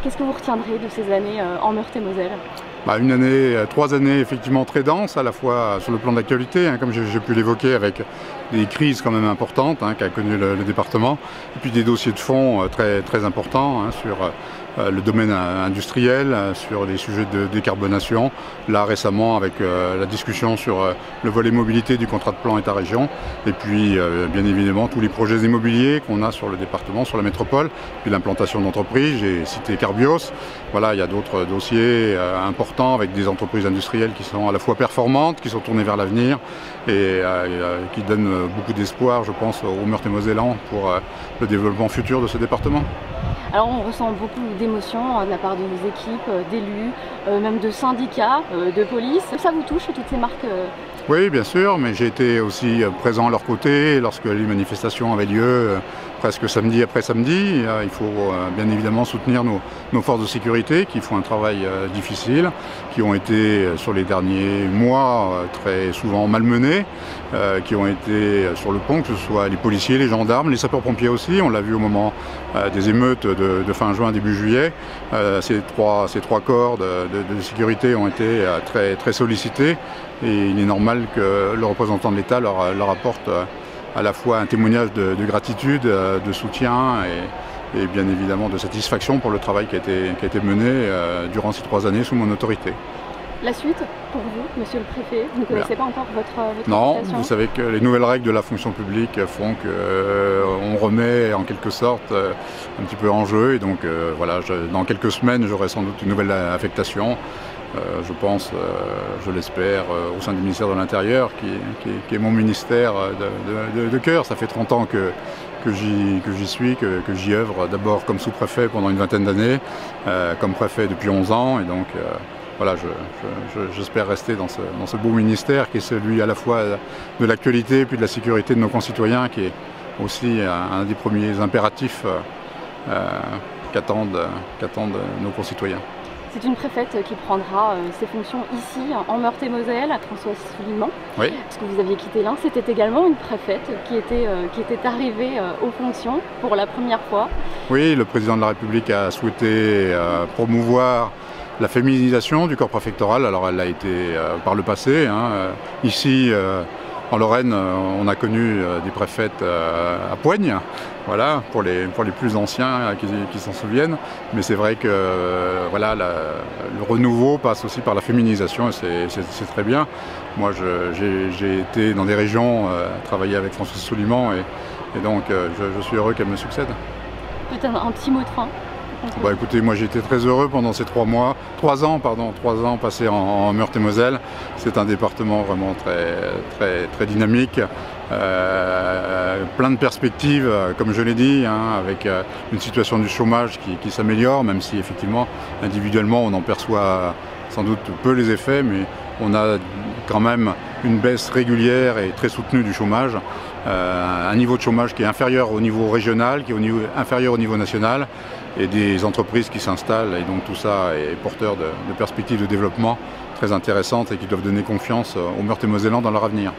Qu'est-ce que vous retiendrez de ces années en Meurthe-et-Moselle? Une année, 3 années effectivement très denses, à la fois sur le plan de l'actualité, comme j'ai pu l'évoquer, avec des crises quand même importantes qu'a connu le département, et puis des dossiers de fond très importants sur le domaine industriel, sur les sujets de décarbonation, là récemment avec la discussion sur le volet mobilité du contrat de plan État-région, et puis bien évidemment tous les projets immobiliers qu'on a sur le département, sur la métropole, puis l'implantation d'entreprises, j'ai cité Carbios, voilà, il y a d'autres dossiers importants avec des entreprises industrielles qui sont à la fois performantes, qui sont tournées vers l'avenir et qui donnent beaucoup d'espoir, je pense, aux Meurthe-et-Mosellans pour le développement futur de ce département. Alors on ressent beaucoup d'émotions de la part de vos équipes, d'élus, même de syndicats, de police. Ça vous touche, toutes ces marques? Oui, bien sûr, mais j'ai été aussi présent à leur côté lorsque les manifestations avaient lieu, presque samedi après samedi. Il faut bien évidemment soutenir nos forces de sécurité qui font un travail difficile, qui ont été sur les derniers mois très souvent malmenés, qui ont été sur le pont, que ce soit les policiers, les gendarmes, les sapeurs-pompiers aussi. On l'a vu au moment des émeutes de fin juin, début juillet. Ces trois corps de sécurité ont été très sollicités. Et il est normal que le représentant de l'État leur apporte à la fois un témoignage de gratitude, de soutien et bien évidemment de satisfaction pour le travail qui a été mené durant ces 3 années sous mon autorité. La suite, pour vous, monsieur le préfet, vous ne connaissez pas encore votre Non, réputation? vous savez que les nouvelles règles de la fonction publique font qu'on remet en quelque sorte un petit peu en jeu. Et donc voilà, dans quelques semaines, j'aurai sans doute une nouvelle affectation. Je pense, je l'espère, au sein du ministère de l'Intérieur, qui est mon ministère de cœur. Ça fait 30 ans que j'y suis, que j'y œuvre, d'abord comme sous-préfet pendant une vingtaine d'années, comme préfet depuis 11 ans. Et donc voilà, j'espère rester dans ce beau ministère qui est celui à la fois de l'actualité puis de la sécurité de nos concitoyens, qui est aussi un des premiers impératifs qu'attendent nos concitoyens. C'est une préfète qui prendra ses fonctions ici, en Meurthe-et-Moselle, à François-Souliman. Oui. Parce que vous aviez quitté l'Ain, c'était également une préfète qui était arrivée aux fonctions pour la première fois. Oui, le président de la République a souhaité promouvoir la féminisation du corps préfectoral. Alors elle l'a été par le passé. Ici, en Lorraine, on a connu des préfètes à poigne, voilà, pour les plus anciens qui s'en souviennent. Mais c'est vrai que voilà, le renouveau passe aussi par la féminisation et c'est très bien. Moi, j'ai été dans des régions travailler avec François Souliman et donc je suis heureux qu'elle me succède. Peut-être un petit mot de fin. Écoutez, moi j'ai été très heureux pendant ces 3 ans passés en Meurthe-et-Moselle. C'est un département vraiment très dynamique, plein de perspectives, comme je l'ai dit, avec une situation du chômage qui s'améliore, même si effectivement individuellement on en perçoit sans doute peu les effets, mais on a quand même une baisse régulière et très soutenue du chômage, un niveau de chômage qui est inférieur au niveau régional, qui est inférieur au niveau national, et des entreprises qui s'installent, et donc tout ça est porteur de perspectives de développement très intéressantes et qui doivent donner confiance aux Meurthe-et-Mosellans dans leur avenir.